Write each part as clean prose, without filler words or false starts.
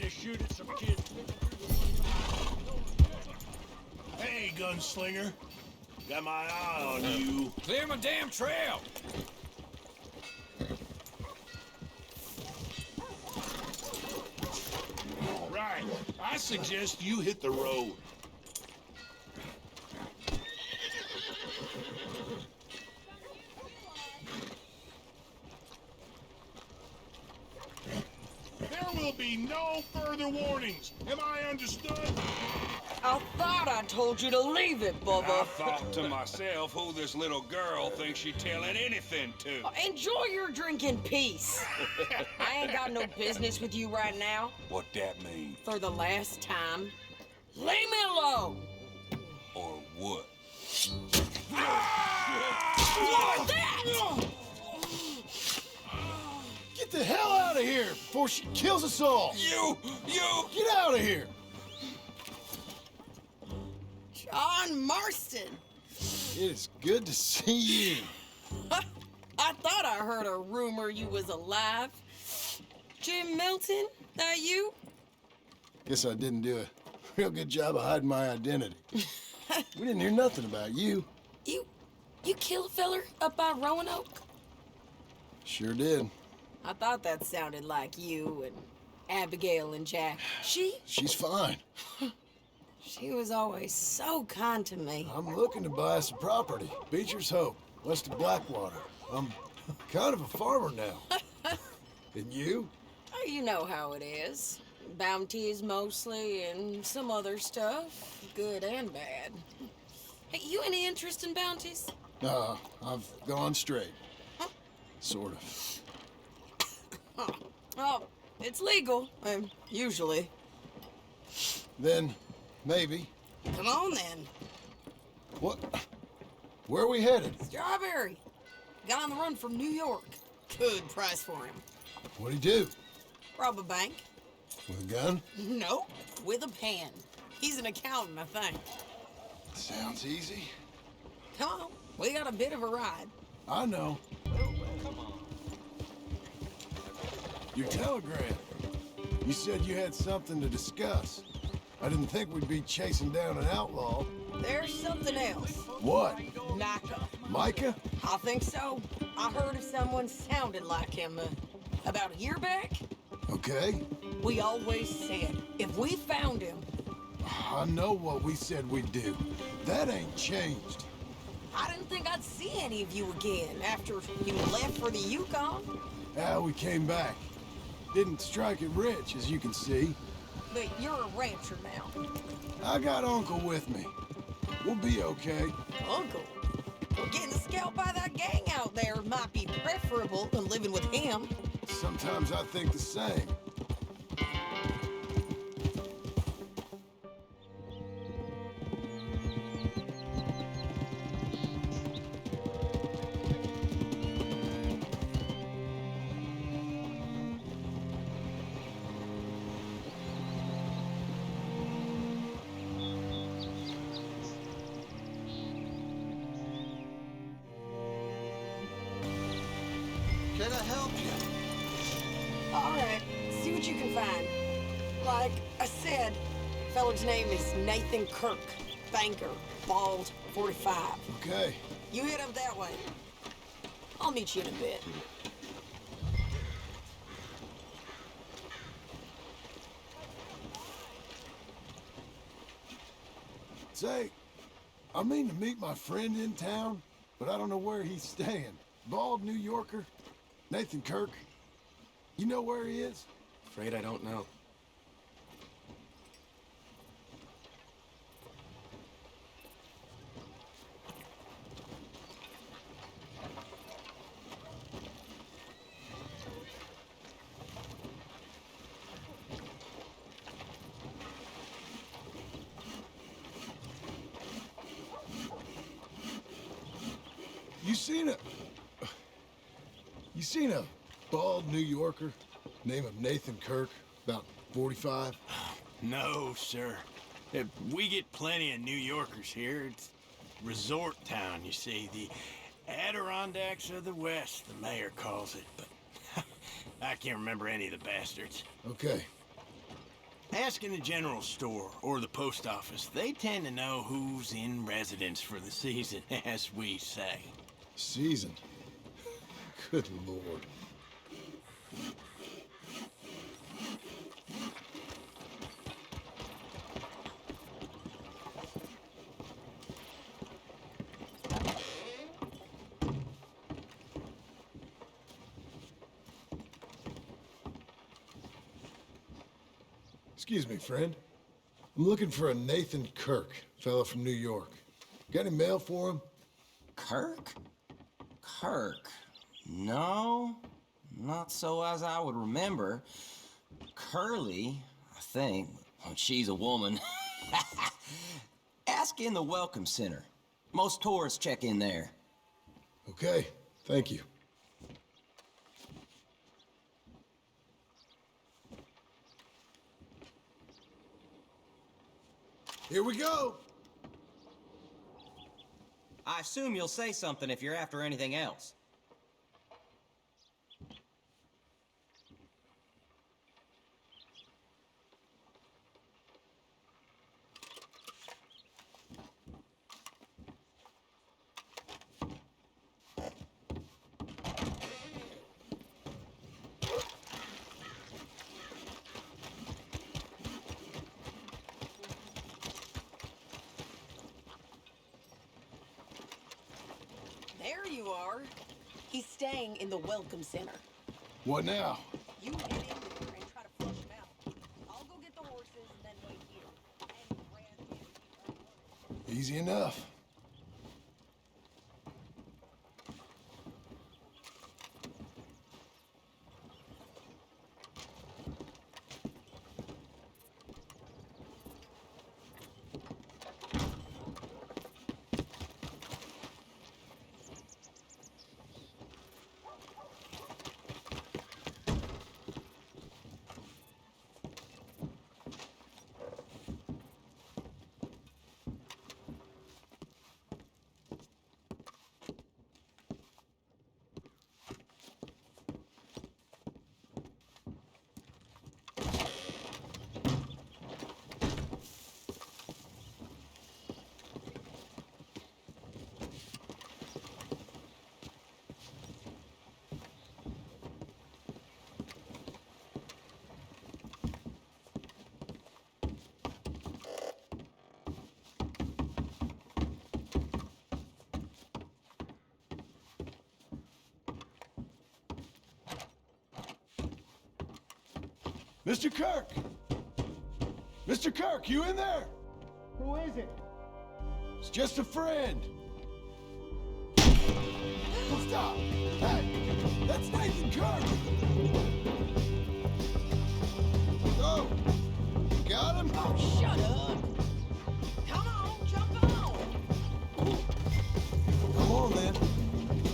to shoot at some kids. Hey, gunslinger. Got my eye on you. Clear my damn trail! Right. I suggest you hit the road. There will be no further warnings. Am I understood? I thought I told you to leave it, I Bubba. thought to myself who this little girl thinks she's telling anything to. Enjoy your drink in peace. I ain't got no business with you right now. What that mean? For the last time, leave me alone. Or what? What that? Get the hell out of here before she kills us all! You! Get out of here! John Marston. It is good to see you. I thought I heard a rumor you was alive. Jim Milton, that you? Guess I didn't do a real good job of hiding my identity. We didn't hear nothing about you. You kill a feller up by Roanoke? Sure did. I thought that sounded like you and Abigail and Jack. She's fine. She was always so kind to me. I'm looking to buy some property. Beecher's Hope, west of Blackwater. I'm kind of a farmer now. And you? Oh, you know how it is. Bounties mostly, and some other stuff, good and bad. Hey, you any interest in bounties? I've gone straight. Sort of. Oh, it's legal, usually. Then, maybe. Come on, then. What? Where are we headed? Strawberry. Got on the run from New York. Good price for him. What'd he do? Rob a bank? With a gun? Nope, with a pen. He's an accountant, I think. Sounds easy. Come on, we got a bit of a ride. I know. Your telegram. You said you had something to discuss. I didn't think we'd be chasing down an outlaw. There's something else. What? Micah. Micah? I think so. I heard of someone sounded like him about a year back. Okay. We always said, if we found him... I know what we said we'd do. That ain't changed. I didn't think I'd see any of you again after you left for the Yukon. We came back. Didn't strike it rich, as you can see. But you're a rancher now. I got Uncle with me. We'll be okay. Uncle? Well, getting scalped by that gang out there might be preferable than living with him. Sometimes I think the same. Can I help you? All right, see what you can find. Like I said, feller's name is Nathan Kirk. Banker, bald, 45. Okay. You head up that way. I'll meet you in a bit. Say, I mean to meet my friend in town, but I don't know where he's staying. Bald New Yorker, Nathan Kirk. You know where he is? Afraid I don't know. You seen a bald New Yorker, name of Nathan Kirk, about 45? No, sir. We get plenty of New Yorkers here. It's resort town, you see. The Adirondacks of the West, the mayor calls it. But I can't remember any of the bastards. Okay. Ask in the general store or the post office. They tend to know who's in residence for the season, as we say. Season. Good lord. Excuse me, friend. I'm looking for a Nathan Kirk, fella from New York. Got any mail for him? Kirk? Kirk? No, not so as I would remember. Curly, I think. Well, she's a woman. Ask in the Welcome Center. Most tourists check in there. Okay, thank you. Here we go! I assume you'll say something if you're after anything else. There you are. He's staying in the Welcome Center. What now? You head in there and try to flush him out. I'll go get the horses and then wait here. And grab him. Easy enough. Mr. Kirk! Mr. Kirk, you in there? Who is it? It's just a friend. Stop! Hey! That's Nathan Kirk! Oh! Got him? Oh, shut up! Come on, jump on! Come on, then.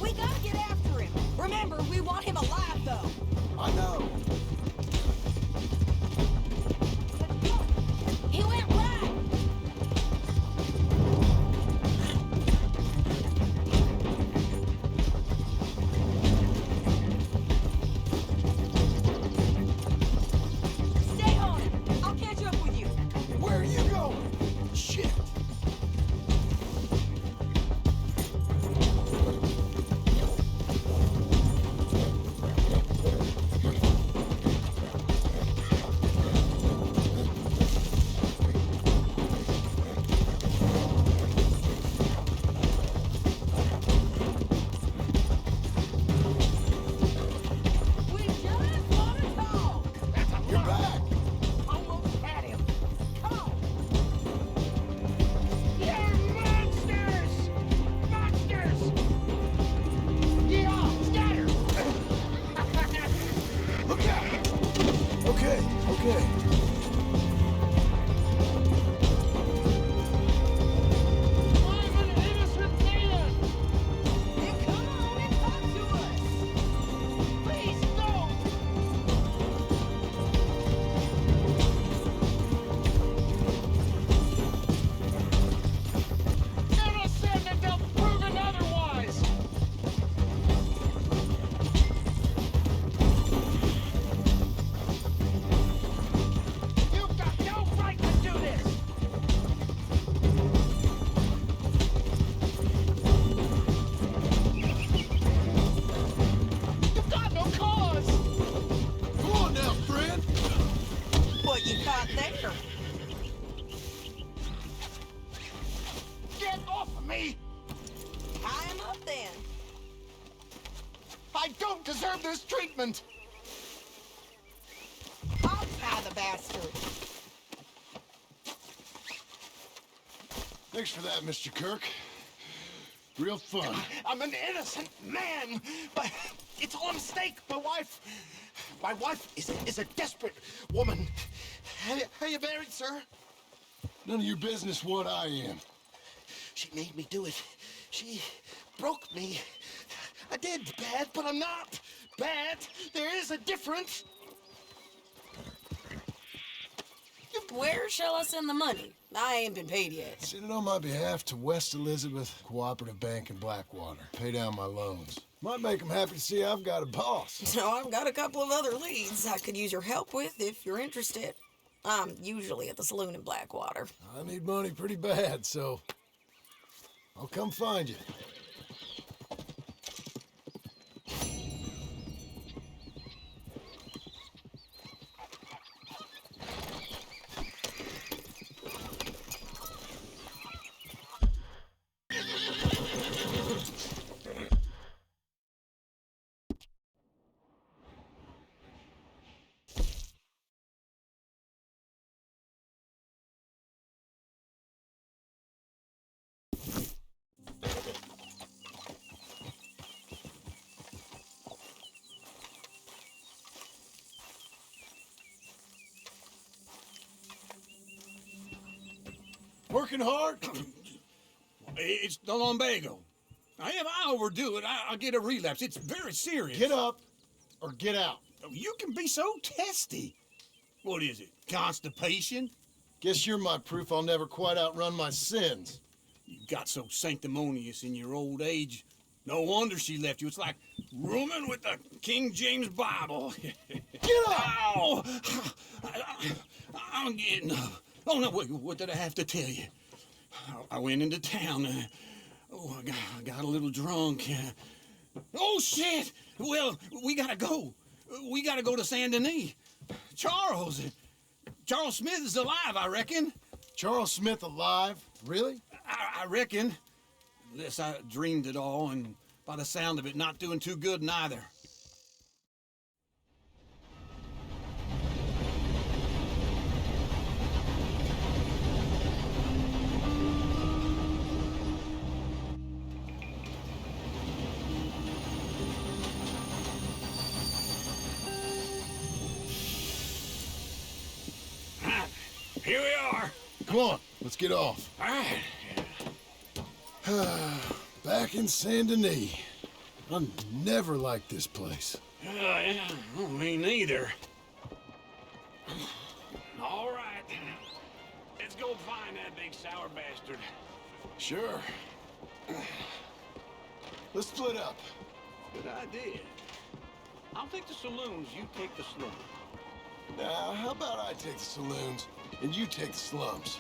We gotta get after him. Remember, we want him alive, though. I know. He went right. Stay on him. I'll catch up with you. Where are you going? Shit! We just want to talk. You're back! Almost had him. Come on. You're monsters! Monsters! Get off! Scatter! Look out! Okay, okay. I'm an innocent man! Then come on and talk to us. Please don't! Innocent until proven otherwise! I don't deserve this treatment! I'll tie the bastard. Thanks for that, Mr. Kirk. Real fun. I'm an innocent man, but it's all a mistake. My wife is a desperate woman. Are you married, sir? None of your business what I am. She made me do it. She broke me. I did bad, but I'm not bad. There is a difference. Where shall I send the money? I ain't been paid yet. Send it on my behalf to West Elizabeth Cooperative Bank in Blackwater. Pay down my loans. Might make them happy to see I've got a boss. So I've got a couple of other leads I could use your help with if you're interested. I'm usually at the saloon in Blackwater. I need money pretty bad, so I'll come find you. Working hard? It's the lumbago. If I overdo it, I'll get a relapse. It's very serious. Get up or get out. You can be so testy. What is it, constipation? Guess you're my proof I'll never quite outrun my sins. You got so sanctimonious in your old age. No wonder she left you. It's like rooming with the King James Bible. Get up! Ow! I'm getting up. Oh, no, wait, what did I have to tell you? I went into town. I got a little drunk. Oh, shit! Well, we gotta go. We gotta go to Saint Denis. Charles Smith is alive, I reckon. Charles Smith alive? Really? I reckon. Unless I dreamed it all, and by the sound of it, not doing too good neither. Here we are. Come on, let's get off. All right. Back in Saint Denis. I never liked this place. Yeah, me neither. All right. Let's go find that big sour bastard. Sure. Let's split up. Good idea. I'll take the saloons, you take the slums. Now, how about I take the saloons and you take the slums?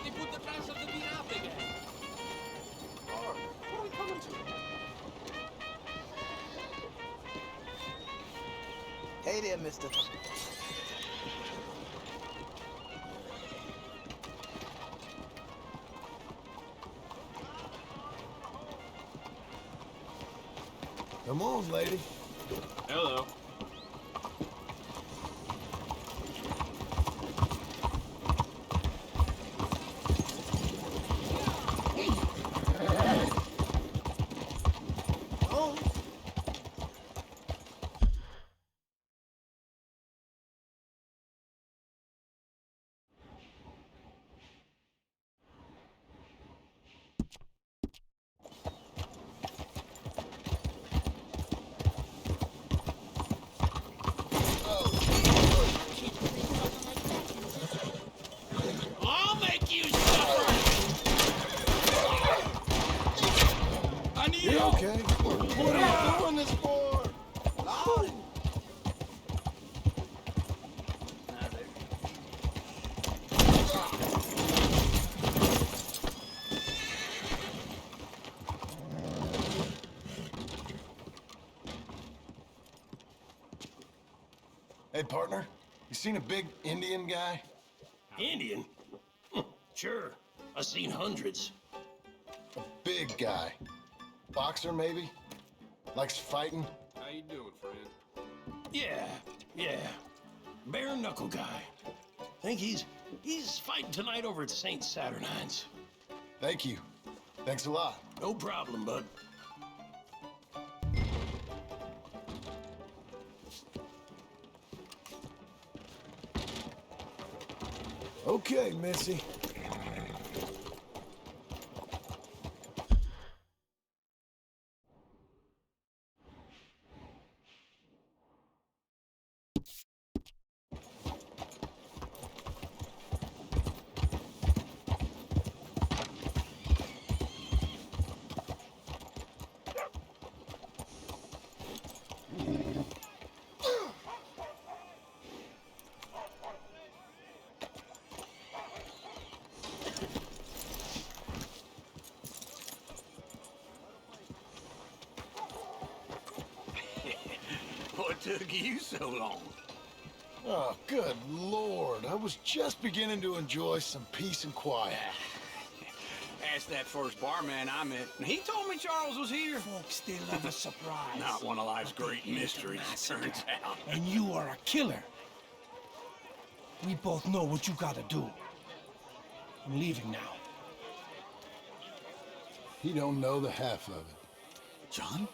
They put the price of the beer up again. What are we coming to? Hey there, mister. Come on, lady. Hello. Oh. I'll make you suffer. I need You help. okay? What are you doing this for? Hey, partner. You seen a big Indian guy? Indian? Sure. I've seen hundreds. A big guy. Boxer, maybe? Likes fighting? How you doing, friend? Yeah. Bare knuckle guy. Think he's fighting tonight over at St. Saturnine's. Thank you. Thanks a lot. No problem, bud. Okay, Missy. What took you so long? Oh, good Lord. I was just beginning to enjoy some peace and quiet. Asked that first barman I met, and he told me Charles was here. Folks still love a surprise. Not one of life's great mysteries, turns out. And you are a killer. We both know what you gotta do. I'm leaving now. He don't know the half of it. John?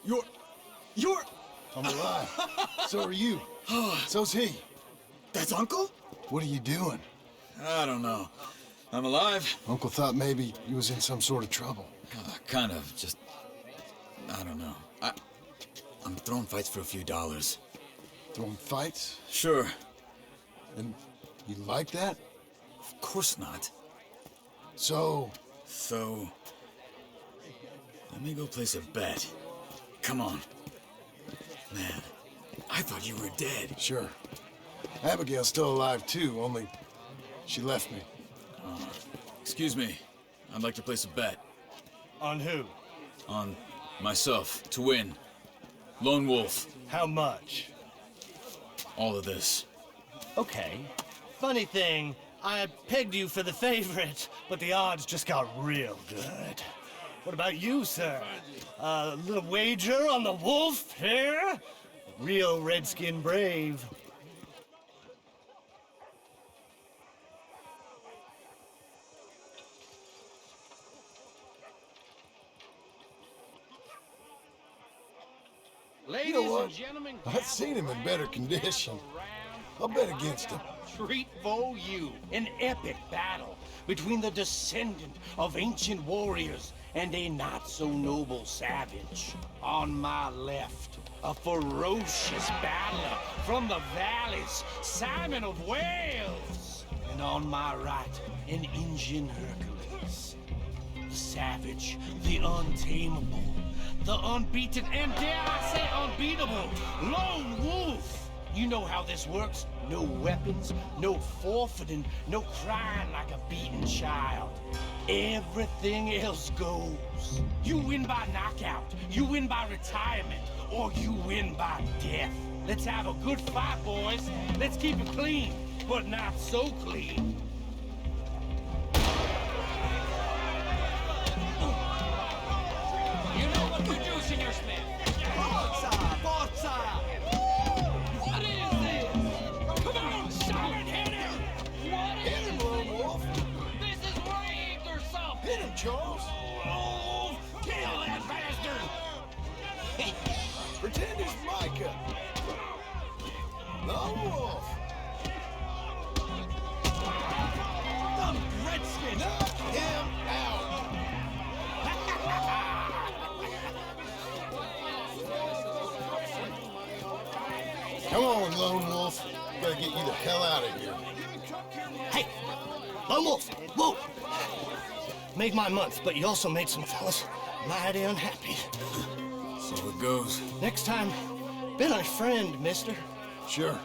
You're... I'm alive. So are you. So's he. That's Uncle? What are you doing? I don't know. I'm alive. Uncle thought maybe you was in some sort of trouble. Kind of, just... I don't know. I'm throwing fights for a few dollars. Throwing fights? Sure. And you like that? Of course not. So, let me go place a bet. Come on. Man, I thought you were dead. sure. Abigail's still alive too, only she left me. Excuse me. I'd like to place a bet. On who? On myself, to win. Lone Wolf. How much? All of this. Okay. Funny thing, I pegged you for the favorite, but the odds just got real good. What about you, sir? A little wager on the wolf here? Real redskin brave. You know what? I've seen him in better condition. I'll bet against him. Treat for you, an epic battle between the descendant of ancient warriors and a not-so-noble savage. On my left, a ferocious battler from the valleys, Simon of Wales. And on my right, an Indian Hercules. The savage, the untamable, the unbeaten, and dare I say unbeatable, Lone Wolf. You know how this works. No weapons, no forfeiting, no crying like a beaten child. Everything else goes. You win by knockout, you win by retirement, or you win by death. Let's have a good fight, boys. Let's keep it clean, but not so clean. You know what to do, Senor Smith. Forza! What is this? Come on, Simon, hit him! What Hit him, Lone Wolf. This is rigged or something. Hit him, Charles. Oh, kill that bastard! Pretend it's Micah. Lone Wolf. The Redskin! Knock him out. Come on, Lone Wolf. Gotta get you the hell out of here. Hey, Lone Wolf, whoa! Made my month, but you also made some fellas mighty unhappy. So it goes. Next time, be my friend, mister. Sure.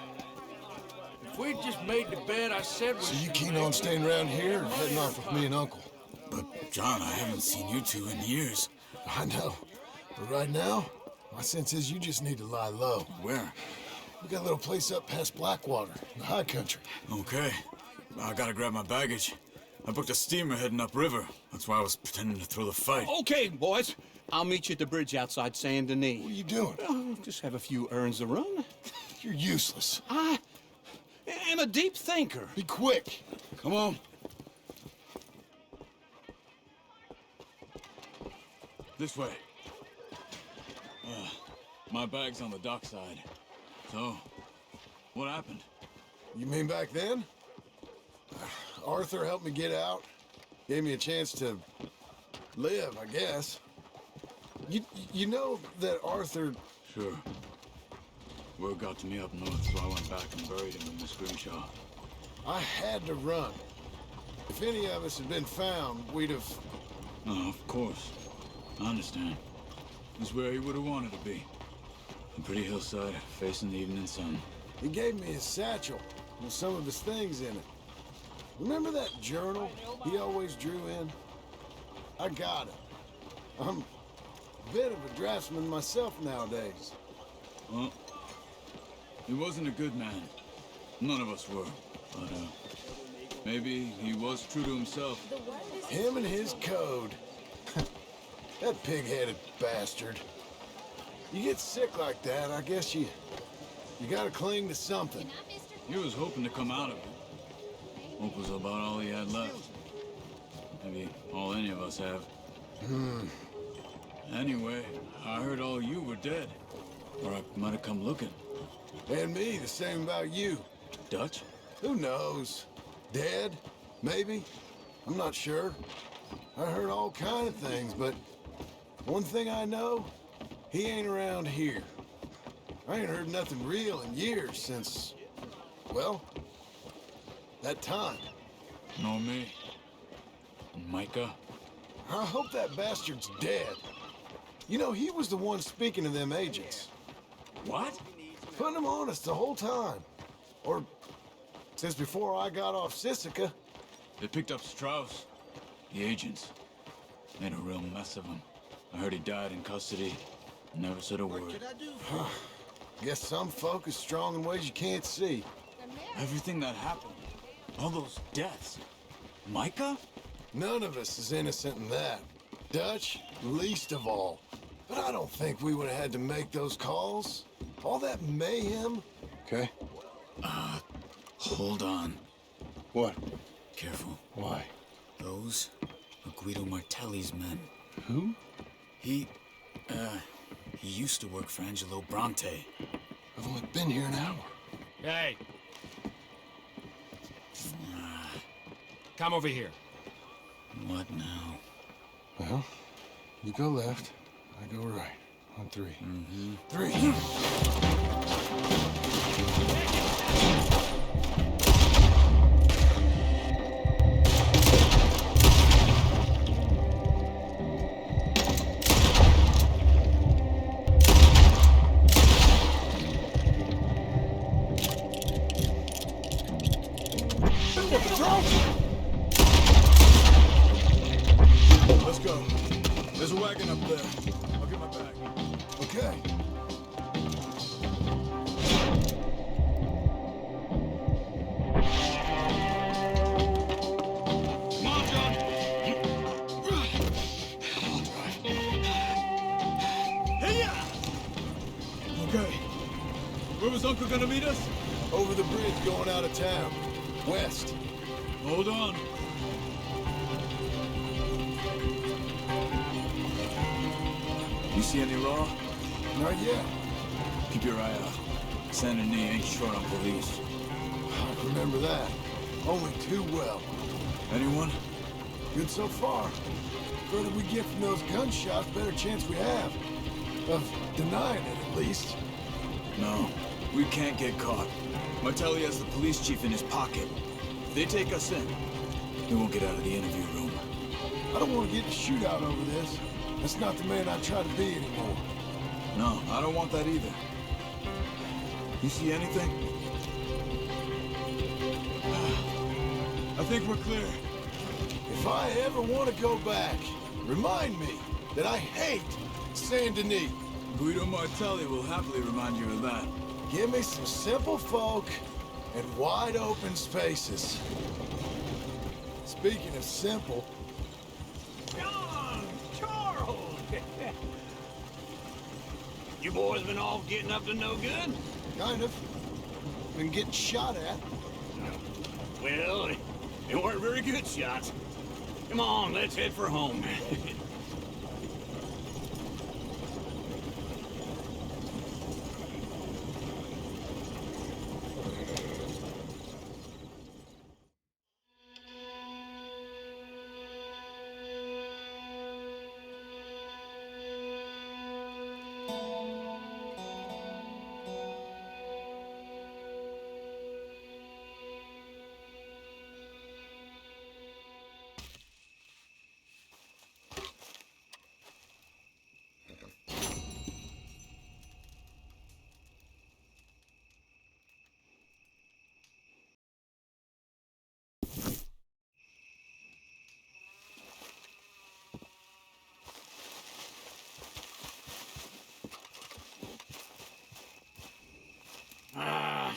If we'd just made the bet I said we So you keen on staying around here or heading off with me and Uncle? But, John, I haven't seen you two in years. I know. But right now, my sense is you just need to lie low. Where? We got a little place up past Blackwater, in the high country. Okay. I gotta grab my baggage. I booked a steamer heading upriver. That's why I was pretending to throw the fight. Okay, boys. I'll meet you at the bridge outside Saint Denis. What are you doing? Just have a few errands to run. You're useless. I am a deep thinker. Be quick. Come on. This way. My bag's on the dockside. So, what happened? You mean back then? Arthur helped me get out. Gave me a chance to live, I guess. You know that Arthur... Sure. Word got to me up north, so I went back and buried him in the screenshot. I had to run. If any of us had been found, we'd have... Oh, of course. I understand. It's where he would have wanted to be. A pretty hillside, facing the evening sun. He gave me his satchel with some of his things in it. Remember that journal he always drew in? I got it. I'm a bit of a draftsman myself nowadays. Well, he wasn't a good man. None of us were. But, maybe he was true to himself. Him and his code. That pig-headed bastard. You get sick like that, I guess you gotta cling to something. He was hoping to come out of it. Hope was about all he had left. Maybe all any of us have. Anyway, I heard all you were dead. Or I might have come looking. And me, the same about you. Dutch? Who knows? Dead? Maybe? I'm not sure. I heard all kind of things, but one thing I know, he ain't around here. I ain't heard nothing real in years since, well, that time. Nor me. And Micah? I hope that bastard's dead. You know, he was the one speaking to them agents. What? Putting them on us the whole time. Or since before I got off Sisika. They picked up Strauss. The agents. Made a real mess of him. I heard he died in custody. Never said a word. Guess some folk is strong in ways you can't see. Everything that happened. All those deaths. Micah? None of us is innocent in that. Dutch, least of all. But I don't think we would have had to make those calls. All that mayhem. Okay. Hold on. What? Careful. Why? Those are Guido Martelli's men. Who? He used to work for Angelo Bronte. I've only been here an hour. Hey. Come over here. What now? Well, you go left, I go right. On three. Mm-hmm. 3. Let's go. There's a wagon up there. I'll get my bag. Okay. Come on, John. Okay. Where was Uncle gonna meet us? Over the bridge going out of town. West. Hold on. You see any law? Not yet. Keep your eye out. Saint Denis ain't short on police. I remember that. Only too well. Anyone? Good so far. Further we get from those gunshots, better chance we have. Of denying it, at least. No. We can't get caught. Martelli has the police chief in his pocket. If they take us in, we won't get out of the interview room. I don't want to get in a shootout over this. That's not the man I try to be anymore. No, I don't want that either. You see anything? I think we're clear. If I ever want to go back, remind me that I hate Saint Denis. Guido Martelli will happily remind you of that. Give me some simple folk and wide open spaces. Speaking of simple... John! Charles! You boys been all getting up to no good? Kind of. Been getting shot at. Well, they weren't very good shots. Come on, let's head for home.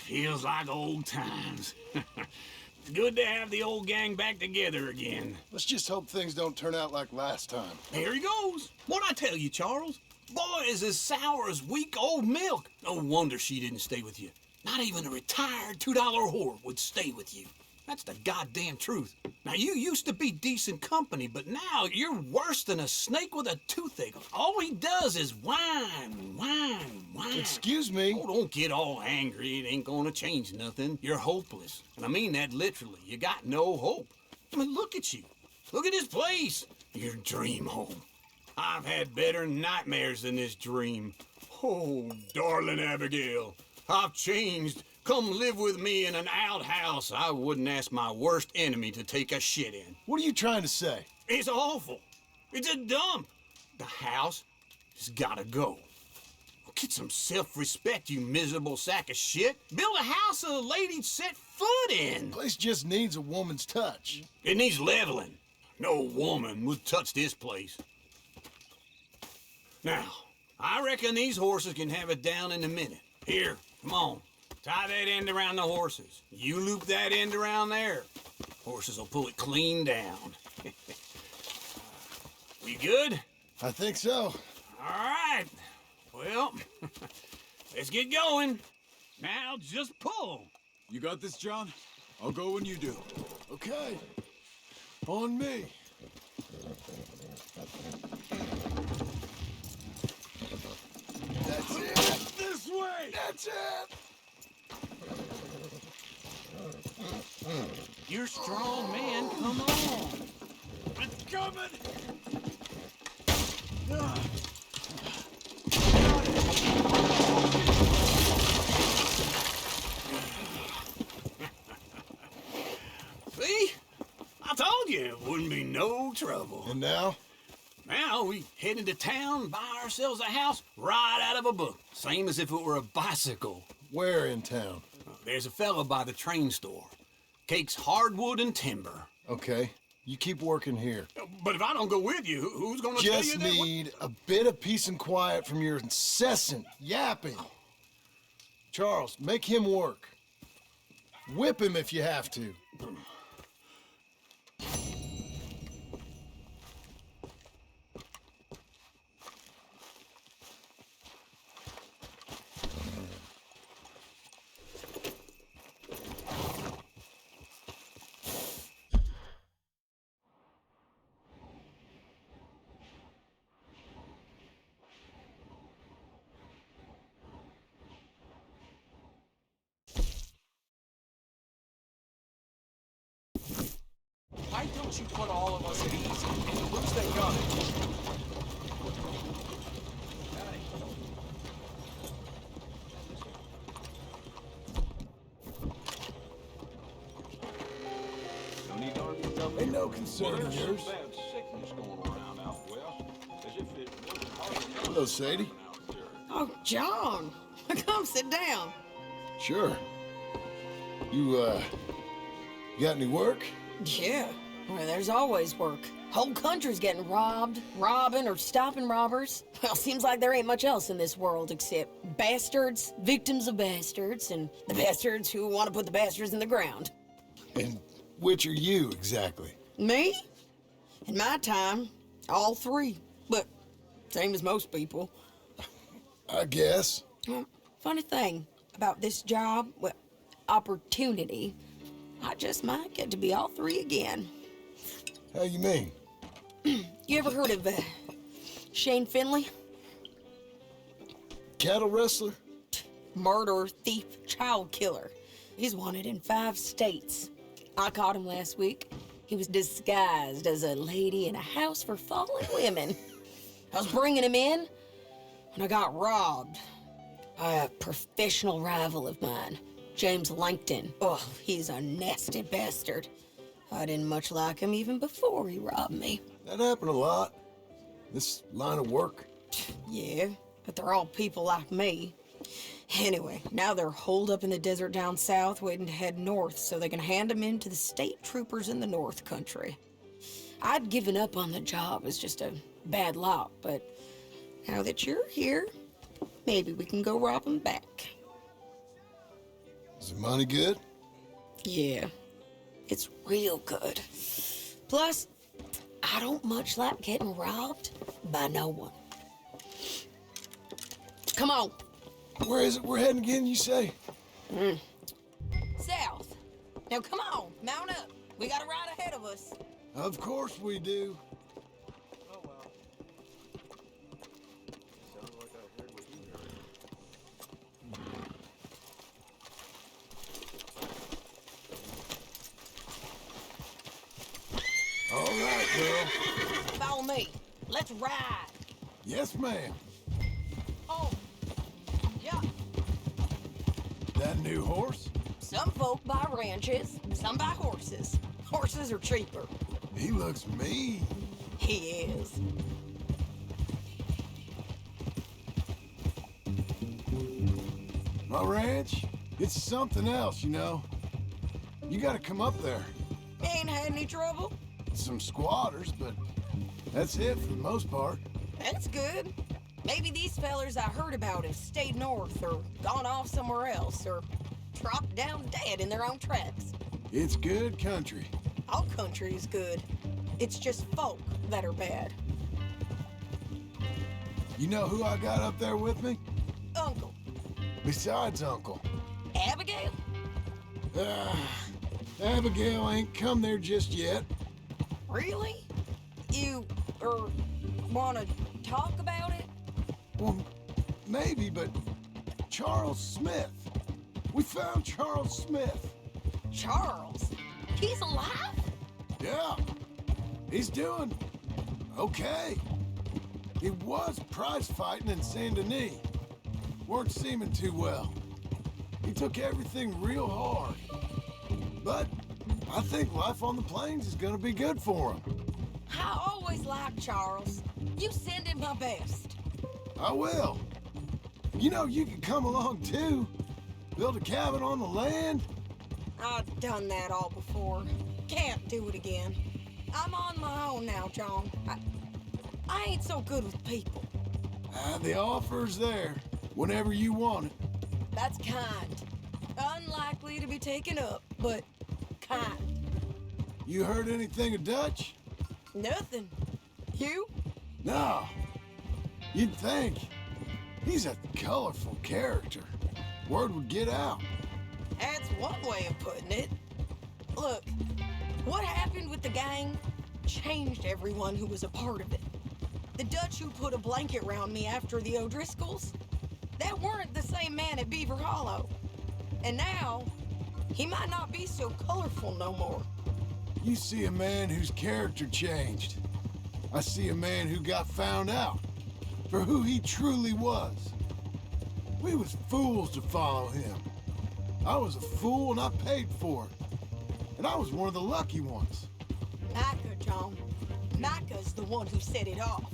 Feels like old times. It's good to have the old gang back together again. Let's just hope things don't turn out like last time. Here he goes. What'd I tell you, Charles? Boy is as sour as weak old milk. No wonder she didn't stay with you. Not even a retired $2 whore would stay with you. That's the goddamn truth. Now, you used to be decent company, but now you're worse than a snake with a toothache. All he does is whine, whine, whine. Excuse me? Oh, don't get all angry. It ain't gonna change nothing. You're hopeless. And I mean that literally. You got no hope. I mean, look at you. Look at this place. Your dream home. I've had better nightmares than this dream. Oh, darling Abigail, I've changed. Come live with me in an outhouse I wouldn't ask my worst enemy to take a shit in. What are you trying to say? It's awful. It's a dump. The house has gotta go. Get some self-respect, you miserable sack of shit. Build a house a lady'd set foot in. Place just needs a woman's touch. It needs leveling. No woman would touch this place. Now, I reckon these horses can have it down in a minute. Here, come on. Tie that end around the horses. You loop that end around there. Horses will pull it clean down. We good? I think so. All right. Well, let's get going. Now just pull. You got this, John? I'll go when you do. Okay. On me. That's it. This way. That's it. You're a strong man. Come on. It's coming. See? I told you it wouldn't be no trouble. And now? Now we head into town, buy ourselves a house right out of a book. Same as if it were a bicycle. Where in town? There's a fella by the train store. Cakes hardwood and timber. Okay. You keep working here. But if I don't go with you, who's gonna tell you Just that? need a bit of peace and quiet from your incessant yapping. Charles, make him work. Whip him if you have to. Why don't you put all of us at ease and lose that gun? Ain't no concern of yours. Hello, Sadie. Oh, John. Come sit down. Sure. You got any work? Yeah. Well, there's always work. Whole country's getting robbed, robbing, or stopping robbers. Well, seems like there ain't much else in this world except bastards, victims of bastards, and the bastards who want to put the bastards in the ground. And which are you, exactly? Me? In my time, all three. But same as most people. I guess. Well, funny thing about this job, well, opportunity, I just might get to be all three again. How you mean? You ever heard of Shane Finley? Cattle wrestler? Murderer, thief, child killer. He's wanted in 5 states. I caught him last week. He was disguised as a lady in a house for fallen women. I was bringing him in, and I got robbed by a professional rival of mine, James Langton. Oh, he's a nasty bastard. I didn't much like him even before he robbed me. That happened a lot. This line of work. Yeah, but they're all people like me. Anyway, now they're holed up in the desert down south, waiting to head north so they can hand them in to the state troopers in the north country. I'd given up on the job as just a bad lot, but now that you're here, maybe we can go rob them back. Is the money good? Yeah, it's real good. Plus, I don't much like getting robbed by no one. Come on. Where is it we're heading again, you say? South. Now come on, mount up. We got a ride ahead of us. Of course we do. All right, girl. Follow me. Let's ride. Yes, ma'am. Oh, yeah. That new horse? Some folk buy ranches, some buy horses. Horses are cheaper. He looks mean. He is. My ranch, it's something else, you know. You gotta come up there. Ain't had any trouble? Some squatters, but that's it for the most part. That's good. Maybe these fellers I heard about have stayed north or gone off somewhere else or dropped down dead in their own tracks. It's good country. All country is good. It's just folk that are bad. You know who I got up there with me? Uncle. Besides Uncle. Abigail? Abigail ain't come there just yet. Really? You, wanna talk about it? Well, maybe, but Charles Smith. We found Charles Smith. Charles? He's alive? Yeah. He's doing okay. He was prize fighting in Saint Denis. Weren't seeming too well. He took everything real hard. But I think life on the plains is gonna be good for him. I always liked Charles. You send him my best. I will. You know, you can come along too. Build a cabin on the land. I've done that all before. Can't do it again. I'm on my own now, John. I ain't so good with people. The offer's there whenever you want it. That's kind. Unlikely to be taken up, but kind. You heard anything of Dutch? Nothing. You? No. You'd think. He's a colorful character. Word would get out. That's one way of putting it. Look, what happened with the gang changed everyone who was a part of it. The Dutch who put a blanket around me after the O'Driscolls, that weren't the same man at Beaver Hollow. And now, he might not be so colorful no more. You see a man whose character changed. I see a man who got found out for who he truly was. We was fools to follow him. I was a fool and I paid for it. And I was one of the lucky ones. Micah, John. Micah's the one who set it off.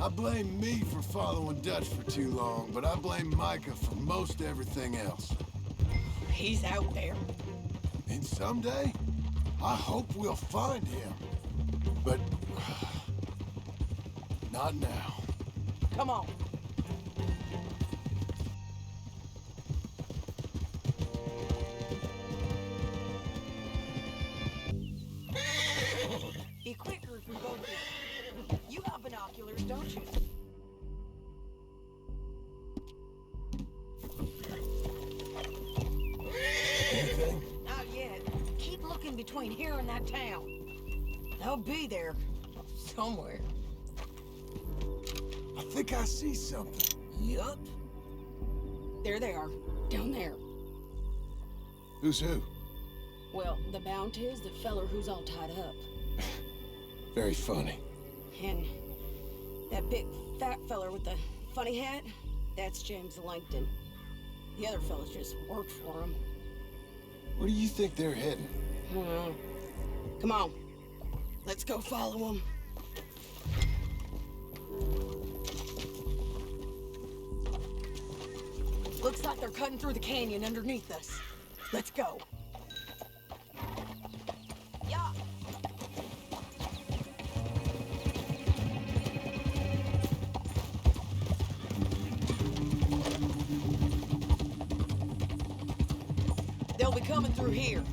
I blame me for following Dutch for too long, but I blame Micah for most everything else. He's out there. And someday, I hope we'll find him. but not now. Come on. Be quicker if we go there. You got binoculars, don't you? Anything? Not yet. Keep looking between here and that town. They'll be there somewhere. I think I see something. Yup. There they are, down there. Who's who? Well, the bounty is the feller who's all tied up. Very funny. And that big fat feller with the funny hat, that's James Langton. The other fellas just worked for him. Where do you think they're heading? Come on. Let's go follow them. Looks like they're cutting through the canyon underneath us. Let's go. Yeah. They'll be coming through here.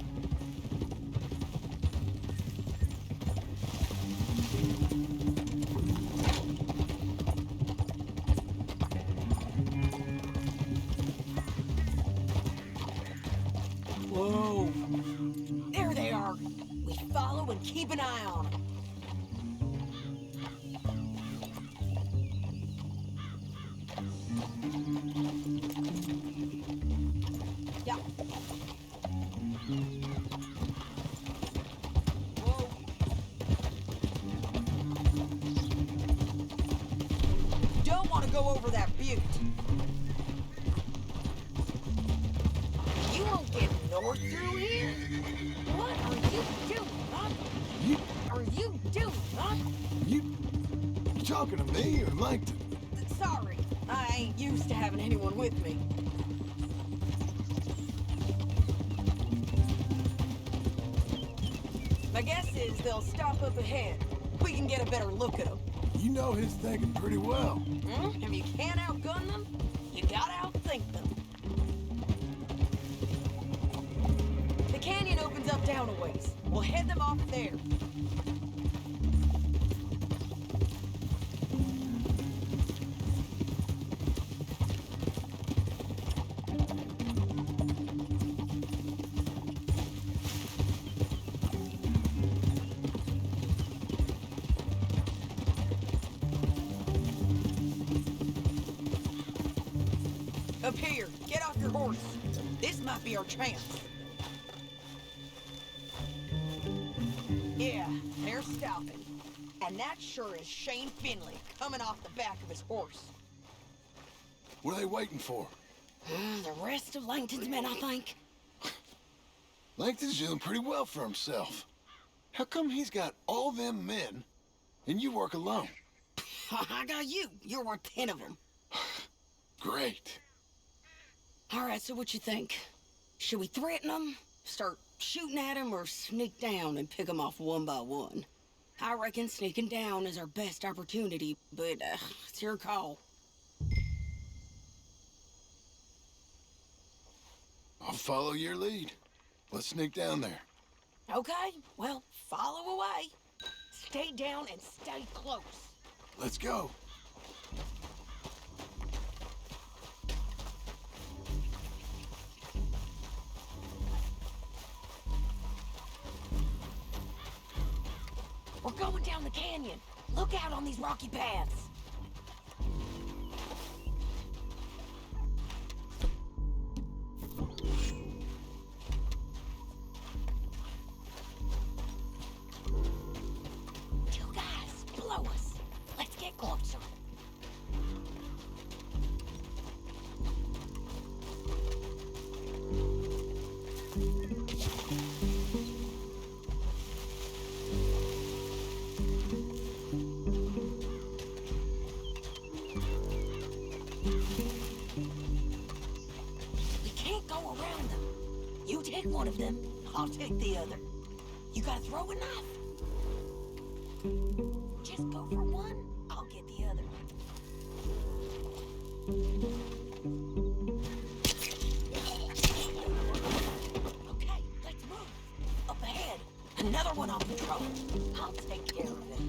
Whoa. There they are. We follow and keep an eye on them. Yeah. Whoa. Don't want to go over that butte. You won't get north through here. What are you doing, huh? Are you doing, huh? You talking to me or Langton? Sorry, I ain't used to having anyone with me. My guess is they'll stop up ahead. We can get a better look at them. You know his thinking pretty well. If you can't outgun them, you gotta outthink them. The canyon opens up down a ways. We'll head them off there. Up here, get off your horse. This might be our chance. Yeah, they're stopping. And that sure is Shane Finley coming off the back of his horse. What are they waiting for? The rest of Langton's men, I think. Langton's doing pretty well for himself. How come he's got all them men and you work alone? I got you. You're worth 10 of them. Great. All right, so what you think? Should we threaten them, start shooting at them, or sneak down and pick them off one by one? I reckon sneaking down is our best opportunity, but it's your call. I'll follow your lead. Let's sneak down there. Okay, well, follow away. Stay down and stay close. Let's go. We're going down the canyon. Look out on these rocky paths. Two guys below us. Let's get closer. Take one of them, I'll take the other. You gotta throw a knife. Just go for one, I'll get the other. Okay, let's move. Up ahead, another one on patrol. I'll take care of it.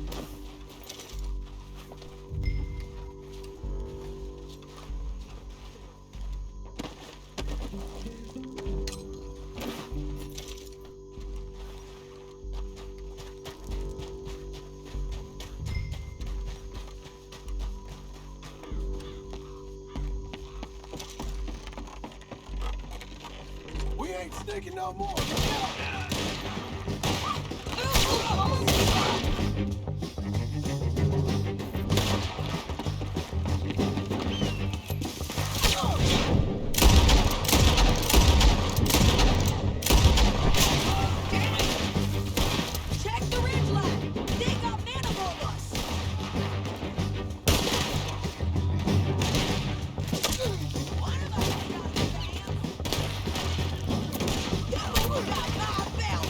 We ain't sneaking no more. Check the ridge line. They got men above us. One of us got the van. Who got my belt?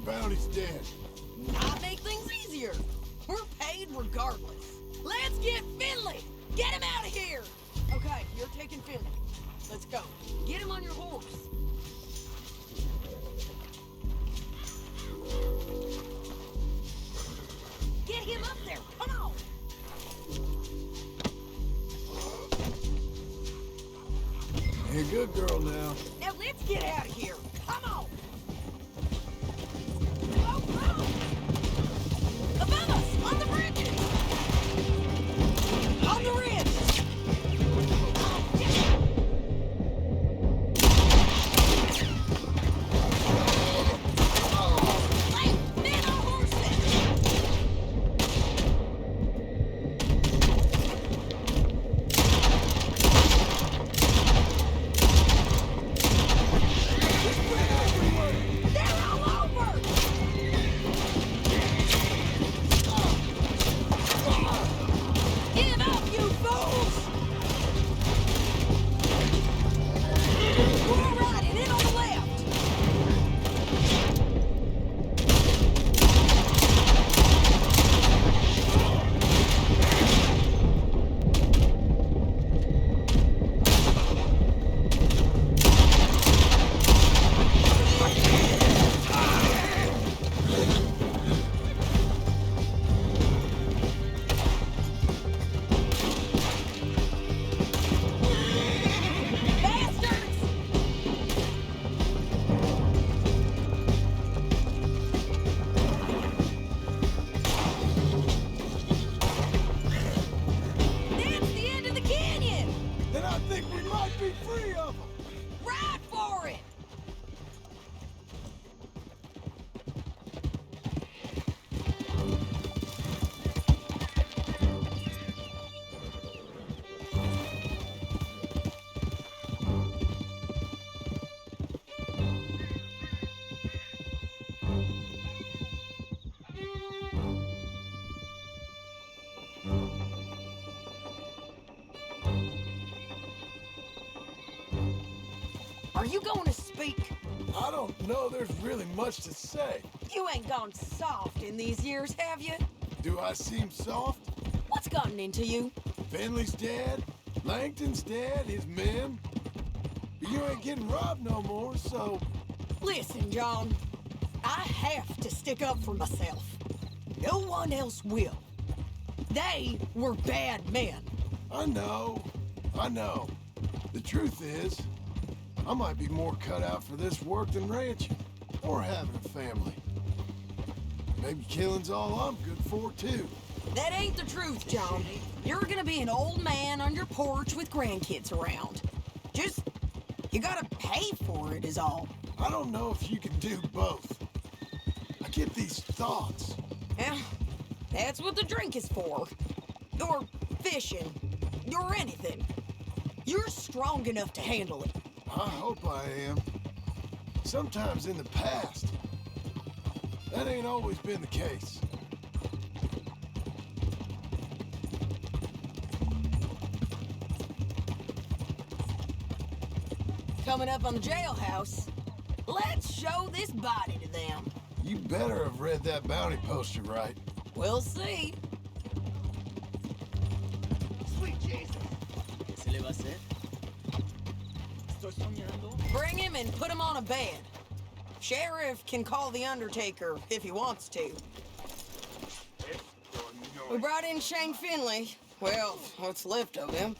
bounty's dead. Not make things easier. We're paid regardless. Let's get Finley! Get him out of here! Okay, you're taking Finley. Let's go. Get him on your horse. Get him up there, come on! You're a good girl now. Now let's get out of here. Come on! Oh, oh! Above us, on the bridges! On the ridge! Oh, yeah. Hey, men on horses! They're all over! Give up, you fools! We're riding in on the left! Bastards! That's the end of the canyon! Then I think we might be free of them. Ride for it! Are you going to speak? I don't know there's really much to say. You ain't gone soft in these years, have you? Do I seem soft? What's gotten into you? Finley's dead. Langton's dead. His men. But you ain't getting robbed no more, so... Listen, John. I have to stick up for myself. No one else will. They were bad men. I know. The truth is, I might be more cut out for this work than ranching, or having a family. Maybe killing's all I'm good for, too. That ain't the truth, John. You're gonna be an old man on your porch with grandkids around. Just, you gotta pay for it is all. I don't know if you can do both. I get these thoughts. Yeah, that's what the drink is for. Or fishing, or anything. You're strong enough to handle it. I hope I am. Sometimes in the past, that ain't always been the case. Coming up on the jailhouse, let's show this body to them. You better have read that bounty poster right. We'll see. Sweet Jesus. ¿Se le va a hacer? Estoy soñando. Bring him and put him on a bed. Sheriff can call the Undertaker if he wants to. We brought in Shane Finley. Well, what's left of him.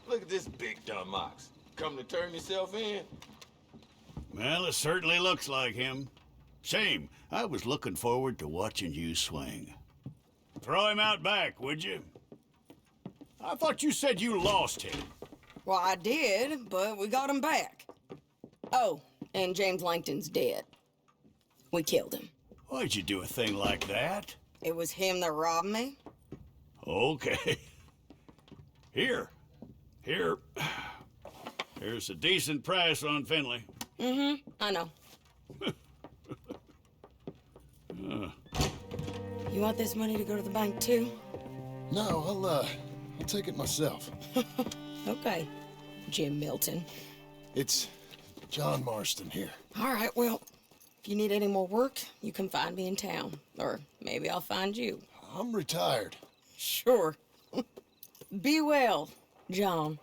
Look at this big dumb ox. Come to turn yourself in? Well, it certainly looks like him. Shame. I was looking forward to watching you swing. Throw him out back, would you? I thought you said you lost him. Well, I did, but we got him back. Oh, and James Langton's dead. We killed him. Why'd you do a thing like that? It was him that robbed me. Okay. Here. Here's a decent price on Finley. I know. You want this money to go to the bank, too? No, I'll take it myself. Okay, Jim Milton. It's John Marston here. All right, well, if you need any more work, you can find me in town. Or maybe I'll find you. I'm retired. Sure. Be well, John.